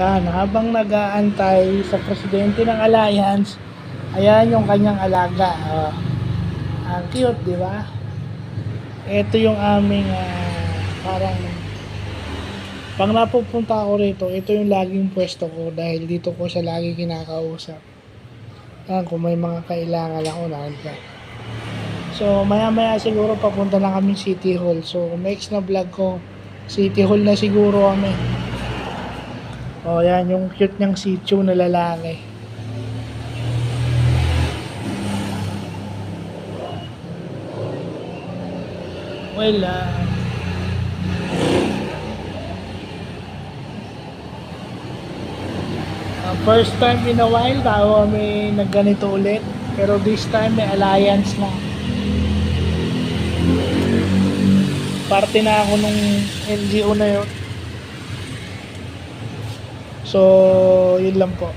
Yan, habang nag-aantay sa presidente ng Alliance, ayan yung kanyang alaga. Ang cute, di ba? Ito yung aming parang pag napupunta ako rito, ito yung laging pwesto ko dahil dito ko siya lagi kinakausap. Yan, kung may mga kailangan ako, nandiyan. So, maya-maya siguro papunta na kami City Hall. So, next na vlog ko, City Hall na siguro kami. O, yan, yung cute niyang Shih Tzu na lalaki. Well, first time in a while, tayo kami nagganito ulit. Pero this time, may alliance na. Parte na ako nung NGO na yun. So, yun lang po.